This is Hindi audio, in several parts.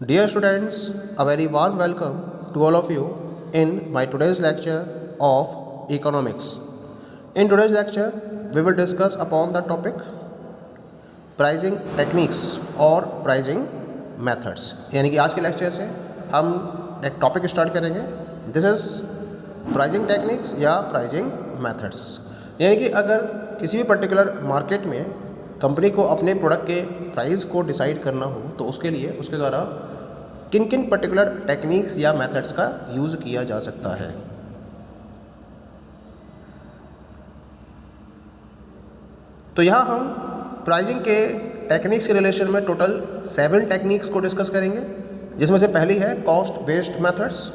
Dear students, a very warm welcome to all of you in my today's lecture of economics. In today's lecture, we will discuss upon the topic pricing techniques और pricing methods. यानी कि आज के लेक्चर से हम एक टॉपिक स्टार्ट करेंगे. दिस इज प्राइजिंग टेक्निक्स या प्राइजिंग मेथड्स. यानी कि अगर किसी भी पर्टिकुलर मार्केट में कंपनी को अपने प्रोडक्ट के प्राइस को डिसाइड करना हो तो उसके लिए उसके द्वारा किन किन पर्टिकुलर टेक्निक्स या मेथड्स का यूज़ किया जा सकता है. तो यहाँ हम प्राइजिंग के टेक्निक्स के रिलेशन में टोटल 7 टेक्निक्स को डिस्कस करेंगे, जिसमें से पहली है cost based methods,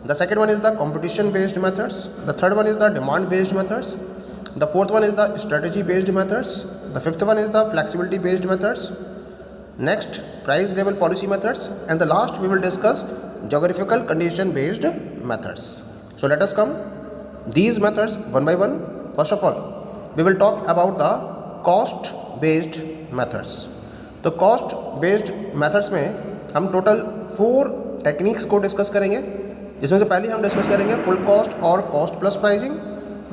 the second one is the competition based methods, the third one is the demand based methods, the fourth one is the strategy based methods, the fifth one is the flexibility based methods, next price level policy methods, and the last we will discuss geographical condition based methods. So let us come these methods one by one. First of all we will talk about the cost based methods. तो cost based methods में हम टोटल 4 टेक्निक्स को डिस्कस करेंगे, जिसमें से पहली हम डिस्कस करेंगे फुल कॉस्ट और कॉस्ट प्लस प्राइजिंग,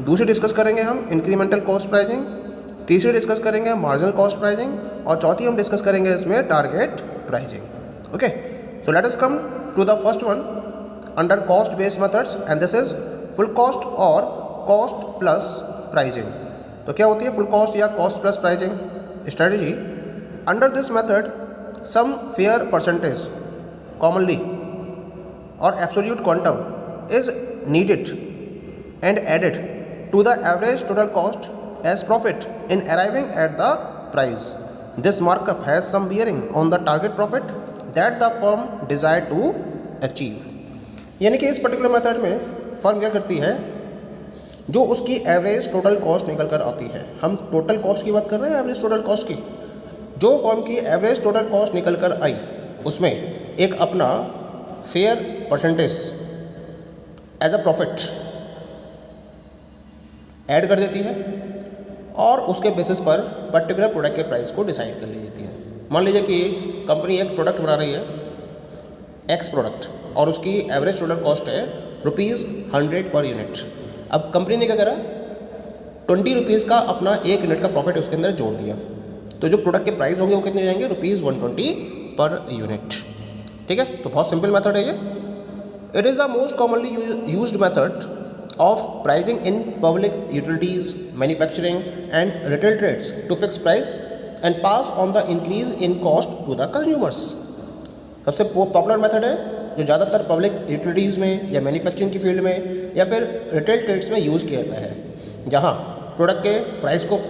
दूसरी डिस्कस करेंगे हम इंक्रीमेंटल कॉस्ट प्राइजिंग, तीसरी डिस्कस करेंगे मार्जिनल कॉस्ट प्राइजिंग, और चौथी हम डिस्कस करेंगे इसमें target pricing. Okay, so let us come to the first one under cost based methods, and this is full cost और कॉस्ट प्लस प्राइजिंग. तो क्या होती है फुल कॉस्ट या cost plus pricing strategy? Under this method some fair percentage commonly और absolute quantum is needed and added to the average total cost as profit in arriving at the price. This markup has some bearing on the target profit that the firm desire to achieve. यानी कि इस पर्टिकुलर मेथड में फर्म क्या करती है, जो उसकी एवरेज टोटल कॉस्ट निकल कर आती है, हम टोटल कॉस्ट की बात कर रहे हैं, एवरेज टोटल कॉस्ट की, जो फर्म की एवरेज टोटल कॉस्ट निकल कर आई उसमें एक अपना fair percentage as a profit add कर देती है और उसके बेसिस पर पर्टिकुलर प्रोडक्ट के प्राइस को डिसाइड कर ली जाती है. मान लीजिए कि कंपनी एक प्रोडक्ट बना रही है, एक्स प्रोडक्ट, और उसकी एवरेज टोटल कॉस्ट है ₹100 पर यूनिट. अब कंपनी ने क्या करा, ₹20 का अपना एक यूनिट का प्रॉफिट उसके अंदर जोड़ दिया, तो जो प्रोडक्ट के प्राइस होंगे वो कितने जाएंगे, ₹120 पर यूनिट. ठीक है, तो बहुत सिंपल मेथड है ये. It is the most commonly used method of pricing in public utilities, manufacturing and retail trades to fix price and pass on the increase in cost to the consumers. सबसे पॉपुलर मेथड है जो ज़्यादातर पब्लिक यूटिलिटीज़ में या मैन्युफैक्चरिंग की फील्ड में या फिर रिटेल ट्रेड्स में यूज़ किया जाता है, जहाँ प्रोडक्ट के प्राइस को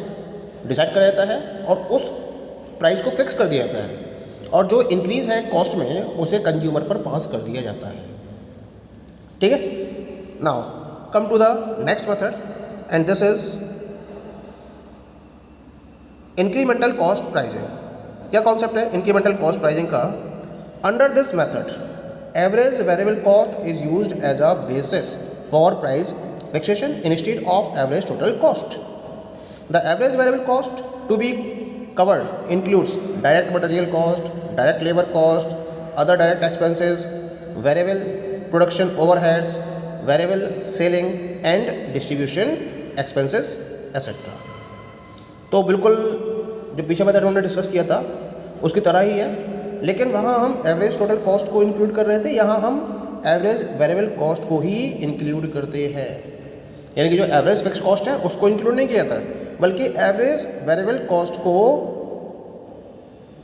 डिसाइड करा जाता है और उस प्राइस को फिक्स कर दिया जाता है, और जो इंक्रीज़ है कॉस्ट में उसे कंज्यूमर पर पास कर दिया जाता है. ठीक है, now come to the next method, and this is incremental cost pricing. क्या कॉन्सेप्ट है incremental cost pricing का? Under this method, average variable cost is used as a basis for price fixation instead of average total cost. The average variable cost to be covered includes direct material cost, direct labor cost, other direct expenses, variable production overheads, variable selling and distribution expenses etcetera. तो बिल्कुल जो पीछे मेथड हमने डिस्कस किया था उसकी तरह ही है, लेकिन वहाँ हम एवरेज टोटल कॉस्ट को इंक्लूड कर रहे थे, यहाँ हम एवरेज वेरिएबल कॉस्ट को ही इंक्लूड करते हैं. यानी कि जो एवरेज फिक्स कॉस्ट है उसको इंक्लूड नहीं किया था, बल्कि एवरेज वेरिएबल कॉस्ट को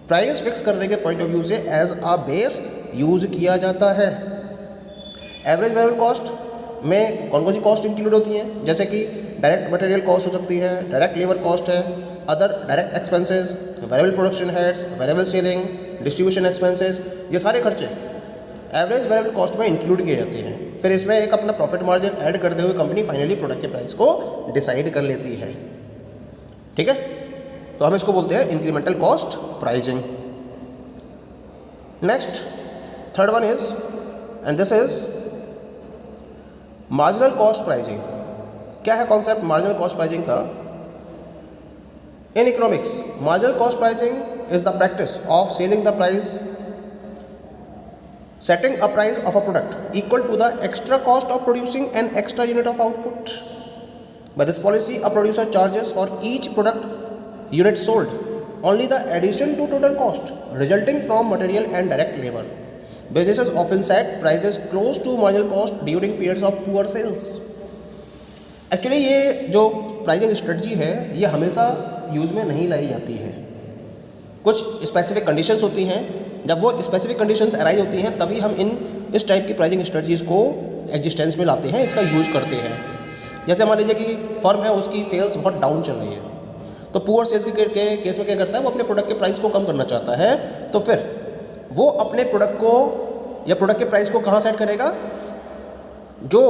प्राइस फिक्स करने के पॉइंट ऑफ व्यू से एज अ बेस यूज किया जाता है. एवरेज वेरिएबल कॉस्ट में कौन कौन सी कॉस्ट इंक्लूड होती हैं, जैसे कि डायरेक्ट मटेरियल कॉस्ट हो सकती है, डायरेक्ट लेबर कॉस्ट है, other direct expenses, variable production heads, variable selling, distribution expenses, ये सारे खर्चे एवरेज वेरिएबल कॉस्ट में इंक्लूड किए जाते हैं. फिर इसमें एक अपना प्रॉफिट मार्जिन ऐड करते हुए कंपनी फाइनली प्रोडक्ट के प्राइस को डिसाइड कर लेती है. ठीक है, तो हम इसको बोलते हैं incremental cost pricing. Next third one is, and this is marginal cost pricing. क्या है कॉन्सेप्ट मार्जिनल कॉस्ट प्राइजिंग का? In economics, marginal cost pricing is the practice of selling the price setting a price of a product equal to the extra cost of producing an extra unit of output. By this policy, a producer charges for each product unit sold only the addition to total cost resulting from material and direct labor. Businesses often set prices close to marginal cost during periods of poor sales. Actually ये जो प्राइसिंग स्ट्रेटजी है ये हमेशा यूज़ में नहीं लाई जाती है। कुछ स्पेसिफिक कंडीशंस होती हैं, जब वो स्पेसिफिक कंडीशंस अराइज होती हैं तभी हम इस टाइप की प्राइसिंग स्ट्रेटजीज़ को एग्जिस्टेंस में लाते हैं, इसका यूज़ करते हैं। जैसे मान लीजिए कि फर्म है, उसकी सेल्स बहुत डाउन चल रही है, तो पुअर सेल्स के केस में क्या करता है, वो अपने प्रोडक्ट के प्राइस को कम करना चाहता है, तो फिर वो अपने प्रोडक्ट को या प्रोडक्ट के प्राइस को कहाँ सेट करेगा, जो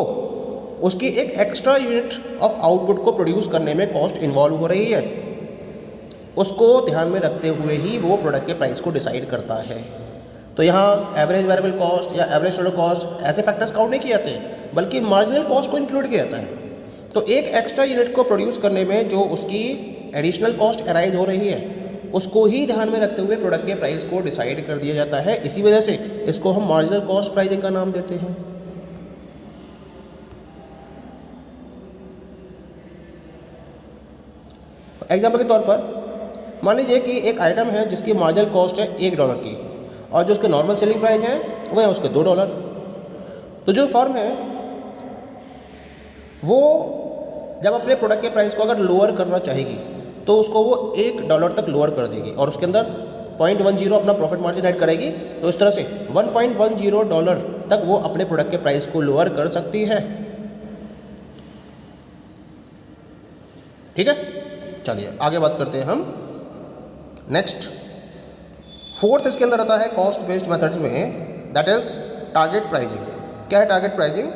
उसकी एक एक्स्ट्रा यूनिट ऑफ आउटपुट को प्रोड्यूस करने में कॉस्ट इन्वॉल्व हो रही है, उसको ध्यान में रखते हुए ही वो प्रोडक्ट के प्राइस को डिसाइड करता है। तो यहाँ एवरेज वेरिएबल कॉस्ट या एवरेज टोटल कॉस्ट ऐसे फैक्टर्स काउंट नहीं किए जाते, बल्कि मार्जिनल कॉस्ट को इंक्लूड किया जाता है। तो एक एक्स्ट्रा यूनिट को प्रोड्यूस करने में जो उसकी एडिशनल कॉस्ट अराइज हो रही है, उसको ही ध्यान में रखते हुए प्रोडक्ट के प्राइस को डिसाइड कर दिया जाता है। इसी वजह से इसको हम मार्जिनल कॉस्ट प्राइसिंग का नाम देते हैं। एग्जाम्पल के तौर पर मान लीजिए कि एक आइटम है जिसकी मार्जिनल कॉस्ट है $1 की और जो उसके नॉर्मल सेलिंग प्राइस है वो है उसके $2। तो जो फर्म है वो जब अपने प्रोडक्ट के प्राइस को अगर लोअर करना चाहेगी तो उसको वो $1 तक लोअर कर देगी और उसके अंदर 0.10 अपना प्रॉफिट मार्जिन ऐड करेगी। तो इस तरह से $1.10 तक वो अपने प्रोडक्ट के प्राइस को लोअर कर सकती है। ठीक है, चलिए आगे बात करते हैं हम। नेक्स्ट फोर्थ इसके अंदर आता है कॉस्ट बेस्ड मेथड्स में, दैट इज टारगेट प्राइसिंग। क्या है target pricing?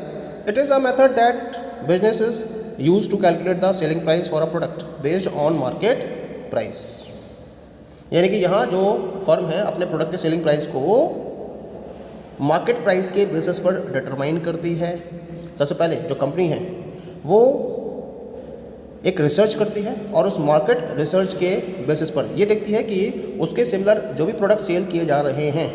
It is a method that businesses use to calculate the selling price for a product based on market price। यानी कि यहाँ जो फर्म है अपने प्रोडक्ट के सेलिंग प्राइस को मार्केट प्राइस के बेसिस पर डिटरमाइन करती है। सबसे पहले जो कंपनी है वो एक रिसर्च करती है और उस मार्केट रिसर्च के बेसिस पर ये देखती है कि उसके सिमिलर जो भी प्रोडक्ट सेल किए जा रहे हैं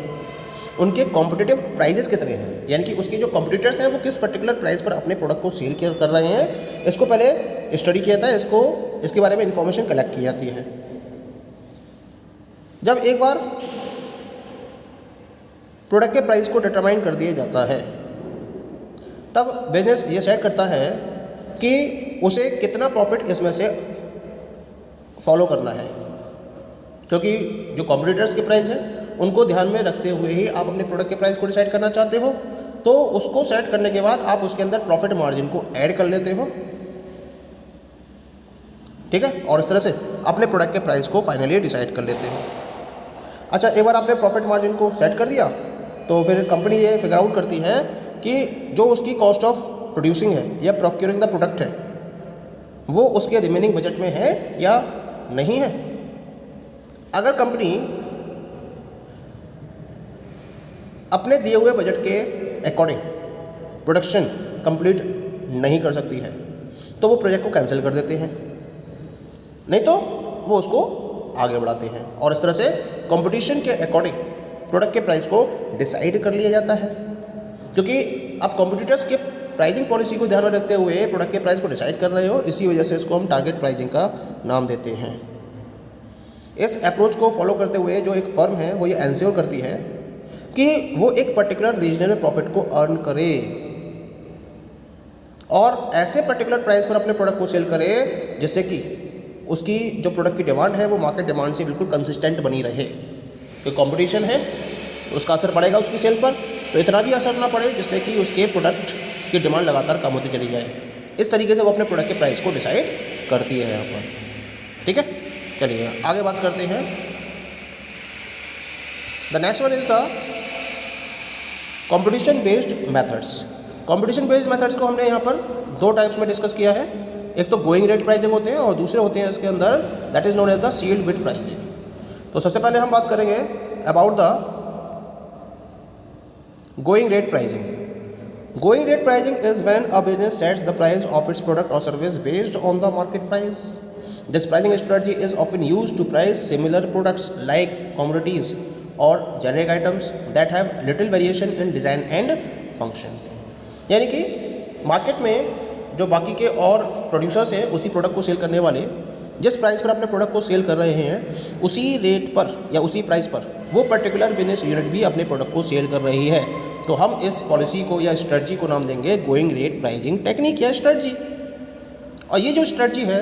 उनके कॉम्पिटिटिव प्राइजेस कितने हैं, यानी कि उसके जो कॉम्पिटिटर्स हैं वो किस पर्टिकुलर प्राइस पर अपने प्रोडक्ट को सेल कर रहे हैं। इसको पहले स्टडी किया जाता है, इसके बारे में इंफॉर्मेशन कलेक्ट की जाती है। जब एक बार प्रोडक्ट के प्राइस को डिटरमाइन कर दिया जाता है तब बिजनेस ये सेट करता है कि उसे कितना प्रॉफिट इसमें से फॉलो करना है, क्योंकि जो कॉम्पिटिटर्स के प्राइस हैं उनको ध्यान में रखते हुए ही आप अपने प्रोडक्ट के प्राइस को डिसाइड करना चाहते हो। तो उसको सेट करने के बाद आप उसके अंदर प्रॉफिट मार्जिन को ऐड कर लेते हो। ठीक है, और इस तरह से अपने प्रोडक्ट के प्राइस को फाइनली डिसाइड कर लेते हो। अच्छा, एक बार आपने प्रॉफिट मार्जिन को सेट कर दिया तो फिर कंपनी ये फिगर आउट करती है कि जो उसकी कॉस्ट ऑफ प्रोड्यूसिंग है या प्रोक्योरिंग द प्रोडक्ट है वो उसके रिमेनिंग बजट में है या नहीं है। अगर कंपनी अपने दिए हुए बजट के अकॉर्डिंग प्रोडक्शन कंप्लीट नहीं कर सकती है तो वो प्रोजेक्ट को कैंसिल कर देते हैं, नहीं तो वो उसको आगे बढ़ाते हैं और इस तरह से कंपटीशन के अकॉर्डिंग प्रोडक्ट के प्राइस को डिसाइड कर लिया जाता है। क्योंकि आप कॉम्पिटिटर्स के प्राइसिंग पॉलिसी को ध्यान में रखते हुए प्रोडक्ट के प्राइस को डिसाइड कर रहे हो, इसी वजह से इसको हम टारगेट प्राइसिंग का नाम देते हैं। इस अप्रोच को फॉलो करते हुए जो एक फर्म है वो ये एंश्योर करती है कि वो एक पर्टिकुलर रीजनल में प्रॉफिट को अर्न करे और ऐसे पर्टिकुलर प्राइस पर अपने प्रोडक्ट को सेल करे जिससे कि उसकी जो प्रोडक्ट की डिमांड है वो मार्केट डिमांड से बिल्कुल कंसिस्टेंट बनी रहे। कोई कंपटीशन है तो उसका असर पड़ेगा उसकी सेल पर, तो इतना भी असर ना पड़े जिससे कि उसके प्रोडक्ट की डिमांड लगातार कम होती चली जाए। इस तरीके से वो अपने प्रोडक्ट के प्राइस को डिसाइड करती है यहाँ पर। ठीक है, चलिए आगे बात करते हैं। The next one is the competition based methods. Competition based methods को हमने यहाँ पर दो टाइप्स में डिस्कस किया है। एक तो गोइंग रेट प्राइसिंग होते हैं और दूसरे होते हैं इसके अंदर that is known as the sealed bid pricing. तो सबसे पहले हम बात करेंगे about the going rate pricing. Going rate pricing is when a business sets the price of its product और service based on the market price. This pricing strategy is often used to price similar products like commodities और generic items that have little variation in design and function. यानी कि मार्केट में जो बाकी के और प्रोड्यूसर्स हैं उसी प्रोडक्ट को सेल करने वाले जिस प्राइस पर अपने प्रोडक्ट को सेल कर रहे हैं उसी रेट पर या उसी प्राइस पर वो पर्टिकुलर बिजनेस यूनिट भी अपने प्रोडक्ट को सेल कर रही है। तो हम इस पॉलिसी को या स्ट्रेटजी को नाम देंगे गोइंग रेट प्राइजिंग टेक्निक या स्ट्रेटजी। और ये जो स्ट्रेटजी है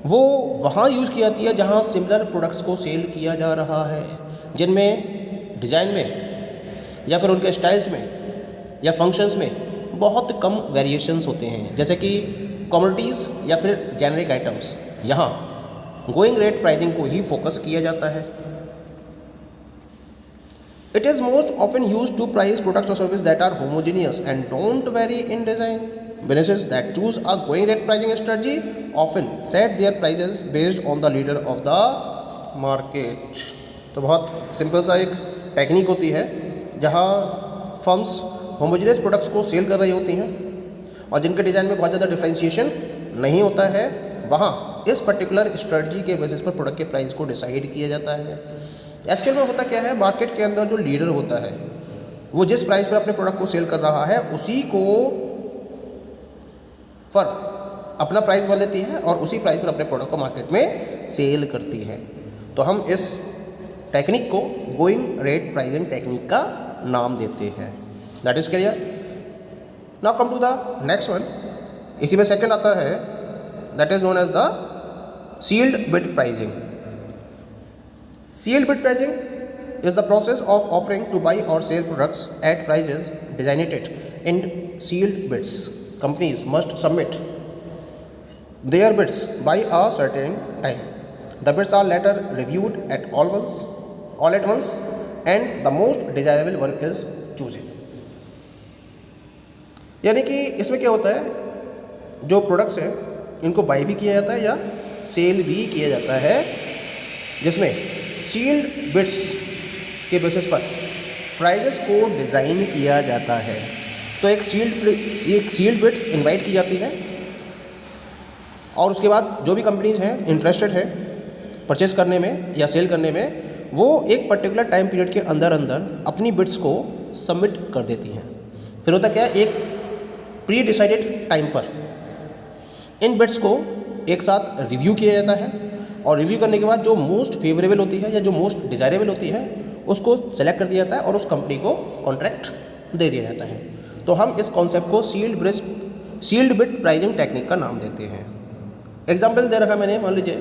वो वहाँ यूज़ की जाती है जहाँ सिमिलर प्रोडक्ट्स को सेल किया जा रहा है, जिनमें डिज़ाइन में या फिर उनके स्टाइल्स में या फंक्शंस में बहुत कम वेरिएशंस होते हैं, जैसे कि कमोडिटीज़ या फिर जेनेरिक आइटम्स। यहाँ गोइंग रेट प्राइसिंग को ही फोकस किया जाता है। It is most often use to price products और service that are homogeneous and don't vary in design. Businesses that choose a going rate pricing strategy often set their prices based on the leader of the market। तो बहुत सिंपल सा एक टेक्निक होती है जहाँ फर्म्स होमोजेनियस प्रोडक्ट्स को सेल कर रही होती हैं और जिनके डिज़ाइन में बहुत ज़्यादा डिफरेंशिएशन नहीं होता है, वहाँ इस पर्टिकुलर स्ट्रेटजी के बेसिस पर प्रोडक्ट के प्राइस को डिसाइड किया जाता है। एक्चुअल में होता क्या है, मार्केट के अंदर जो लीडर होता है वो जिस प्राइस पर अपने प्रोडक्ट को सेल कर रहा है उसी को फर्म अपना प्राइस बन लेती है और उसी प्राइस पर अपने प्रोडक्ट को मार्केट में सेल करती है। तो हम इस टेक्निक को गोइंग रेट प्राइसिंग टेक्निक का नाम देते हैं। That is clear. Now come to the next one. इसी में सेकंड आता है, that is known as the sealed bid pricing. Sealed bid pricing is the process of offering to buy or sell products at prices designated in sealed bids. Companies must submit their bids by a certain time. The bids are later reviewed at all at once and the most desirable one is chosen. यानी कि इसमें क्या होता है, जो प्रोडक्ट्स हैं इनको बाई भी किया जाता है या सेल भी किया जाता है, जिसमें सील्ड बिड्स के बेसिस पर प्राइजेस को डिज़ाइन किया जाता है। तो एक सील्ड बिड इनवाइट की जाती है और उसके बाद जो भी कंपनीज हैं इंटरेस्टेड है परचेज़ करने में या सेल करने में, वो एक पर्टिकुलर टाइम पीरियड के अंदर अपनी बिड्स को सबमिट कर देती हैं। फिर होता क्या है, एक प्री डिसाइडेड टाइम पर इन बिड्स को एक साथ रिव्यू किया जाता है और रिव्यू करने के बाद जो मोस्ट फेवरेबल होती है या जो मोस्ट डिज़ायरेबल होती है उसको सेलेक्ट कर दिया जाता है और उस कंपनी को कॉन्ट्रैक्ट दे दिया जाता है। तो हम इस कॉन्सेप्ट को सील्ड बिड प्राइसिंग टेक्निक का नाम देते हैं। एग्जाम्पल दे रखा मैंने, मान लीजिए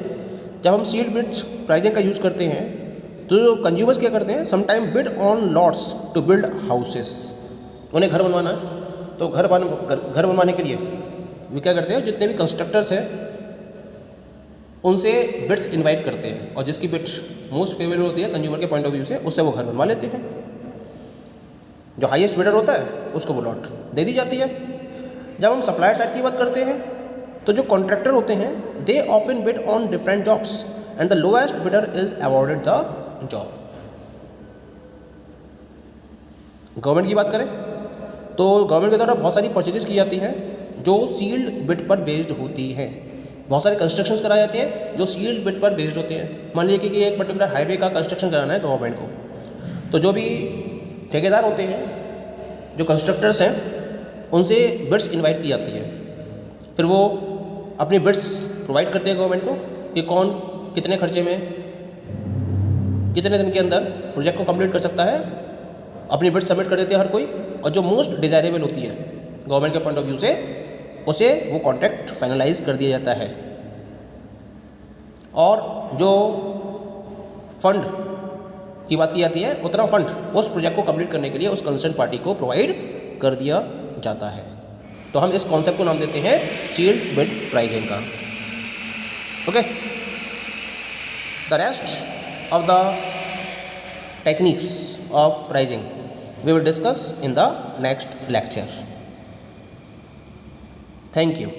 जब हम सील्ड बिड प्राइसिंग का यूज़ करते हैं तो जो कंज्यूमर्स क्या करते हैं, sometime bid on lots to build houses. उन्हें घर बनवाना है तो घर बनवाने के लिए वे क्या करते हैं, जितने भी कंस्ट्रक्टर्स हैं उनसे बिड्स इनवाइट करते हैं और जिसकी बिड मोस्ट फेवरेबल होती है कंज्यूमर के पॉइंट ऑफ व्यू से, उससे वो घर बनवा लेते हैं। जो हाईएस्ट बिडर होता है उसको वो लॉट दे दी जाती है। जब हम सप्लायर साइड की बात करते हैं तो जो कॉन्ट्रैक्टर होते हैं they often bid on different jobs and the lowest bidder is awarded the job. Government की बात करें तो गवर्नमेंट के द्वारा बहुत सारी परचेजेस की जाती हैं जो सील्ड बिड पर बेस्ड होती हैं। बहुत सारे कंस्ट्रक्शंस कराए जाते हैं जो सील्ड बिड पर बेस्ड होते हैं। मान लीजिए कि एक पर्टिकुलर हाईवे का कंस्ट्रक्शन कराना है गवर्नमेंट को, तो जो भी ठेकेदार होते हैं, जो कंस्ट्रक्टर्स हैं, उनसे बिड्स इनवाइट की जाती है। फिर वो अपनी बिड्स प्रोवाइड करते हैं गवर्नमेंट को कि कौन कितने खर्चे में कितने दिन के अंदर प्रोजेक्ट को कंप्लीट कर सकता है। अपनी बिड्स सबमिट कर देते हैं हर कोई, और जो मोस्ट डिज़ायरेबल होती है गवर्नमेंट के पॉइंट ऑफ व्यू से, उसे वो कॉन्ट्रैक्ट फाइनलाइज कर दिया जाता है। और जो फंड की बात की जाती है, उतना फंड उस प्रोजेक्ट को कंप्लीट करने के लिए उस कंसर्न पार्टी को प्रोवाइड कर दिया जाता है। तो हम इस कॉन्सेप्ट को नाम देते हैं सील्ड बिड प्राइसिंग का। Okay, the rest of the techniques of pricing we will discuss in the next lecture. Thank you.